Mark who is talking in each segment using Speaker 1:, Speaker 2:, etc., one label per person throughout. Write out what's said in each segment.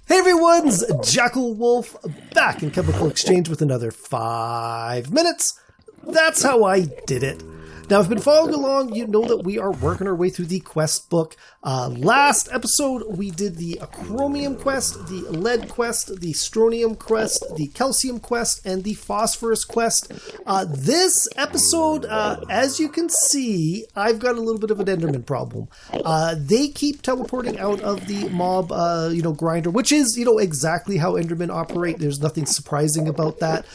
Speaker 1: Hey everyone's Jackel Wolf back in Chemical Exchange with another 5 minutes. That's how I did it. Now, if you've been following along, you know that we are working our way through the quest book. Last episode, we did the chromium quest, the lead quest, the strontium quest, the calcium quest, and the phosphorus quest. This episode, as you can see, I've got a little bit of an Enderman problem. They keep teleporting out of the mob, grinder, which is, exactly how Endermen operate. There's nothing surprising about that.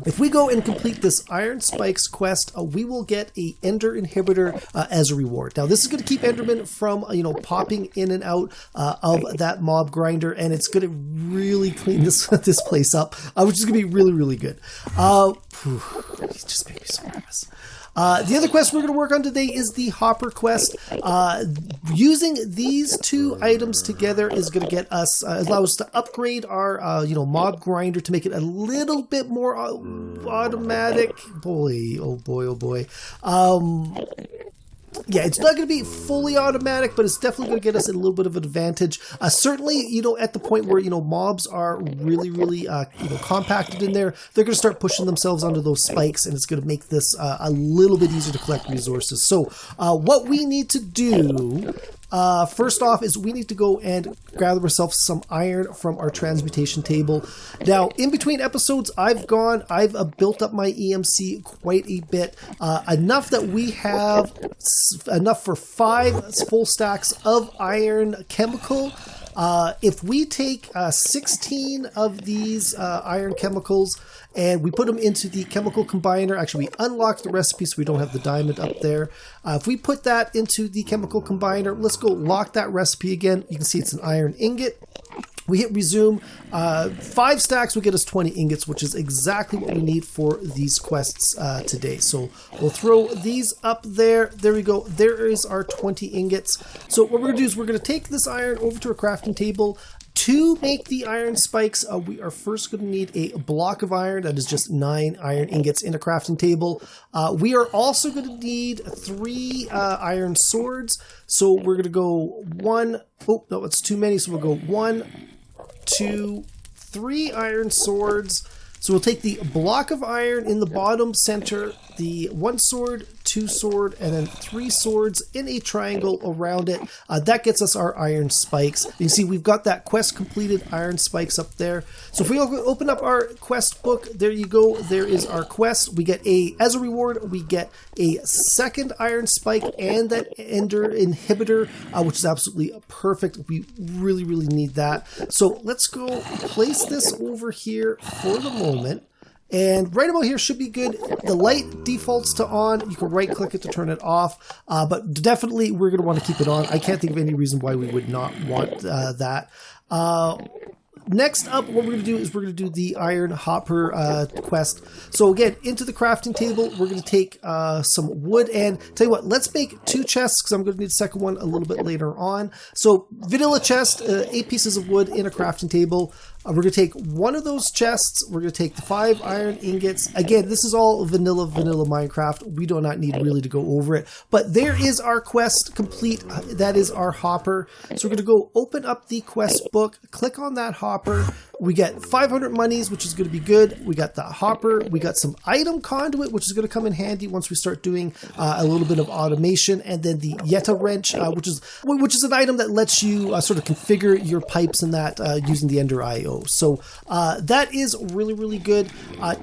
Speaker 1: If we go and complete this Iron Spikes quest, we will get a Ender inhibitor as a reward. Now, this is going to keep Endermen from, popping in and out of that mob grinder, and it's going to really clean this place up, which is going to be really, really good. It just made me so nervous. The other quest we're going to work on today is the Hopper quest. Using these two items together is going to get us, allow us to upgrade our, mob grinder to make it a little bit more automatic. Boy, oh boy, oh boy. Yeah, it's not going to be fully automatic, but it's definitely going to get us a little bit of an advantage. Certainly, at the point where, mobs are really, really, compacted in there, they're going to start pushing themselves onto those spikes, and it's going to make this a little bit easier to collect resources. So, what we need to do, first off, is we need to go and gather ourselves some iron from our transmutation table. Now, in between episodes, I've built up my EMC quite a bit, enough that we have enough for 5 full stacks of iron chemical. If we take 16 of these iron chemicals and we put them into the chemical combiner, actually we unlock the recipe so we don't have the diamond up there. If we put that into the chemical combiner, let's go lock that recipe again. You can see it's an iron ingot. We hit resume. 5 stacks will get us 20 ingots, which is exactly what we need for these quests today. So we'll throw these up there. There we go. There is our 20 ingots. So what we're going to do is we're going to take this iron over to a crafting table. To make the iron spikes, we are first going to need a block of iron. That is just 9 iron ingots in a crafting table. We are also going to need 3 iron swords. So we're going to go 1. Oh, no, it's too many. So we'll go 1, 2, 3 iron swords. So we'll take the block of iron in the bottom center, the 1 sword, 2 sword, and then 3 swords in a triangle around it. That gets us our iron spikes. You see, we've got that quest completed iron spikes up there. So if we open up our quest book, there you go. There is our quest. We get as a reward, we get a 2nd iron spike and that ender inhibitor, which is absolutely perfect. We really, really need that. So let's go place this over here for the moment. And right about here should be good. The light defaults to on. You can right click it to turn it off. But definitely we're going to want to keep it on. I can't think of any reason why we would not want that. Next up, what we're going to do is we're going to do the Iron Hopper quest. So again, into the crafting table, we're going to take some wood, and tell you what, let's make 2 chests because I'm going to need a second one a little bit later on. So vanilla chest, 8 pieces of wood in a crafting table. We're going to take 1 of those chests. We're going to take the 5 iron ingots. Again, this is all vanilla Minecraft. We do not need really to go over it. But there is our quest complete. That is our hopper. So we're going to go open up the quest book, click on that hopper. We get 500 monies, which is going to be good. We got the hopper. We got some item conduit, which is going to come in handy once we start doing a little bit of automation. And then the Yeta wrench, which is an item that lets you sort of configure your pipes and that using the Ender IO. So that is really, really good.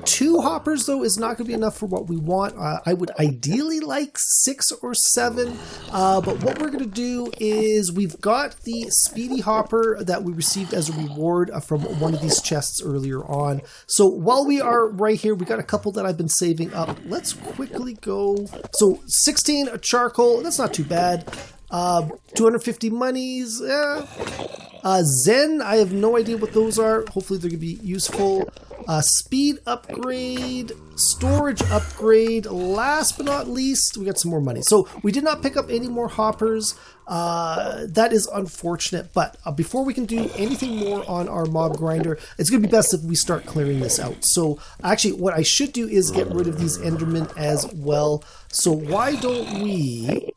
Speaker 1: 2 hoppers, though, is not going to be enough for what we want. I would ideally like 6 or 7. But what we're going to do is we've got the speedy hopper that we received as a reward from one of these chests earlier on. So while we are right here, we got a couple that I've been saving up. Let's quickly go. So 16 charcoal, that's not too bad. 250 monies. Zen, I have no idea what those are. Hopefully they're going to be useful. Speed upgrade, storage upgrade. Last but not least, we got some more money. So we did not pick up any more hoppers. That is unfortunate, but before we can do anything more on our mob grinder, it's going to be best if we start clearing this out. So actually what I should do is get rid of these Endermen as well. So why don't we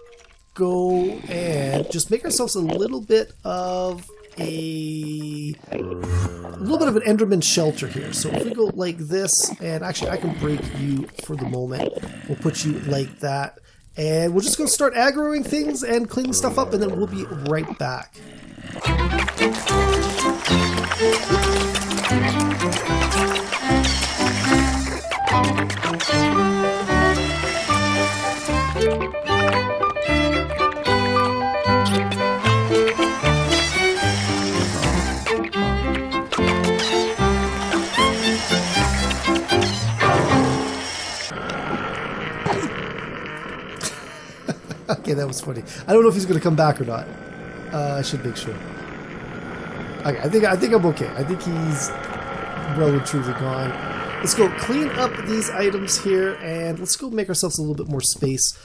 Speaker 1: go and just make ourselves a little bit of a little bit of an Enderman shelter here. So if we go like this, and actually I can break you for the moment. We'll put you like that. And we're just going to start aggroing things and cleaning stuff up, and then we'll be right back. Okay, that was funny. I don't know if he's going to come back or not. I should make sure. Okay, I think I'm okay. I think he's well and truly gone. Let's go clean up these items here, and let's go make ourselves a little bit more space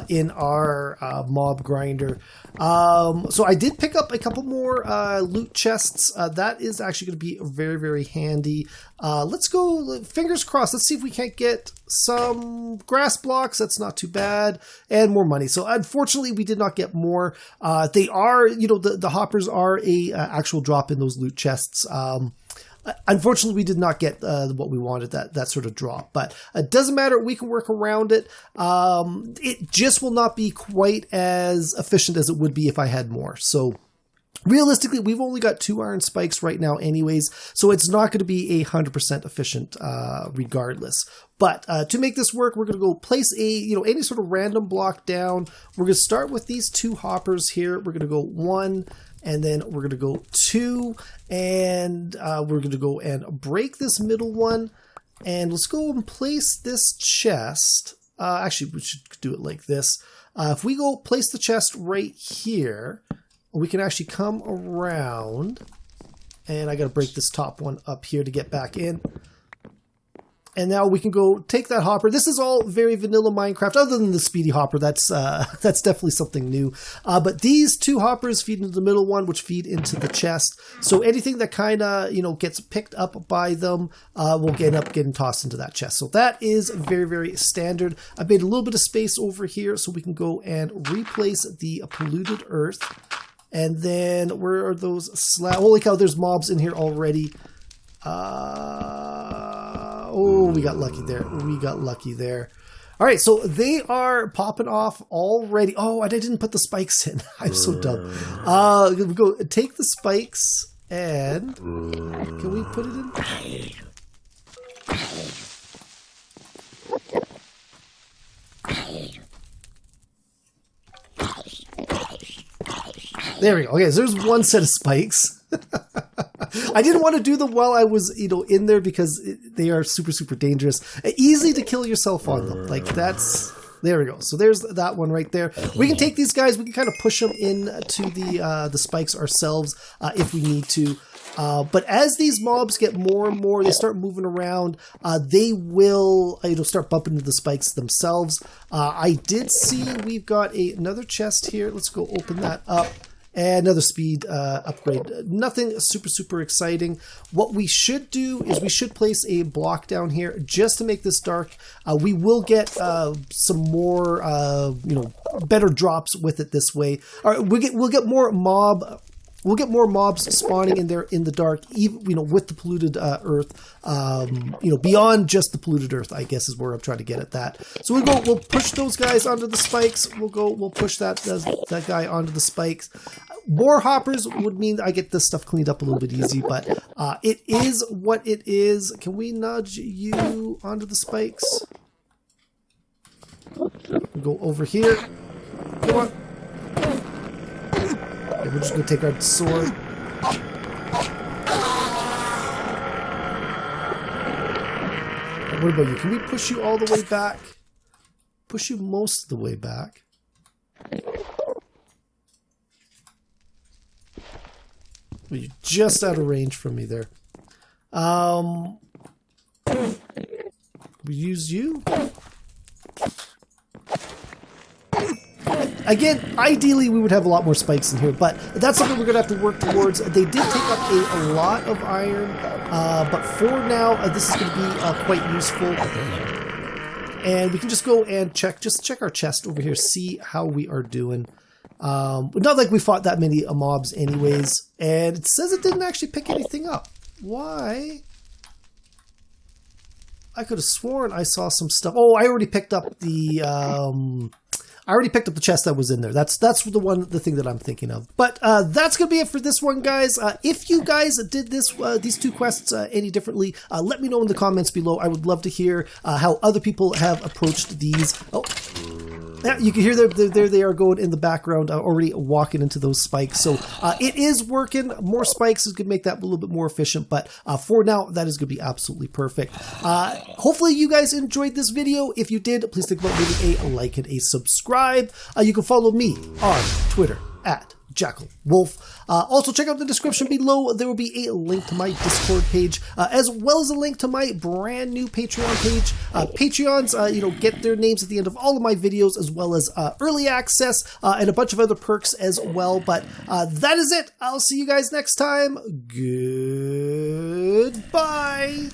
Speaker 1: in our mob grinder. So I did pick up a couple more loot chests. That is actually going to be very, very handy. Let's go, fingers crossed. Let's see if we can't get some grass blocks. That's not too bad. And more money. So unfortunately, we did not get more. They are, you know, the hoppers are a actual drop in those loot chests. Unfortunately, we did not get what we wanted, that sort of drop. But it doesn't matter. We can work around it. It just will not be quite as efficient as it would be if I had more. So realistically, we've only got 2 iron spikes right now anyways. So it's not going to be 100% efficient regardless. But to make this work, we're going to go place any sort of random block down. We're going to start with these 2 hoppers here. We're going to go 1. And then we're going to go 2, and we're going to go and break this middle one. And let's go and place this chest. Actually, we should do it like this. If we go place the chest right here, we can actually come around. And I got to break this top one up here to get back in. And now we can go take that hopper. This is all very vanilla Minecraft, other than the speedy hopper. That's definitely something new. But these 2 hoppers feed into the middle one, which feed into the chest. So anything that kind of, gets picked up by them will end up getting tossed into that chest. So that is very, very standard. I made a little bit of space over here so we can go and replace the polluted earth. And then where are those slabs? Holy cow, there's mobs in here already. Oh, we got lucky there. We got lucky there. All right, so they are popping off already. Oh, and I didn't put the spikes in. I'm so dumb. We go take the spikes and can we put it in? There we go. Okay, so there's 1 set of spikes. I didn't want to do them while I was, in there because they are super, super dangerous. Easy to kill yourself on them. Like there we go. So there's that one right there. We can take these guys. We can kind of push them into the spikes ourselves if we need to. But as these mobs get more and more, they start moving around, they will start bumping into the spikes themselves. I did see we've got another chest here. Let's go open that up. And another speed upgrade. Nothing super, super exciting. What we should do is we should place a block down here just to make this dark. We will get some more, better drops with it this way. All right, we'll get more mob. We'll get more mobs spawning in there in the dark, even with the polluted earth. Beyond just the polluted earth, I guess is where I'm trying to get at that. So we'll push those guys onto the spikes. We'll push that guy onto the spikes. More hoppers would mean I get this stuff cleaned up a little bit easy, but it is what it is. Can we nudge you onto the spikes? We'll go over here. Come on. Okay, we're just going to take our sword. And what about you? Can we push you all the way back? Push you most of the way back. You're just out of range from me there. We use you. Again, ideally we would have a lot more spikes in here, but that's something we're going to have to work towards. They did take up a lot of iron, but for now, this is going to be quite useful. And we can just go and check our chest over here, see how we are doing. Not like we fought that many mobs anyways. And it says it didn't actually pick anything up. Why? I could have sworn I saw some stuff. Oh, I already picked up the chest that was in there. That's the thing that I'm thinking of. But that's gonna be it for this one, guys. If you guys did these two quests any differently, let me know in the comments below. I would love to hear how other people have approached these. Oh. Yeah, you can hear there they are going in the background, already walking into those spikes. So it is working. More spikes is going to make that a little bit more efficient. But for now, that is going to be absolutely perfect. Hopefully you guys enjoyed this video. If you did, please think about leaving a like and a subscribe. You can follow me on Twitter at Jackel Wolf. Also, check out the description below. There will be a link to my Discord page, as well as a link to my brand new Patreon page. Patreons, get their names at the end of all of my videos, as well as early access and a bunch of other perks as well. But that is it. I'll see you guys next time. Goodbye.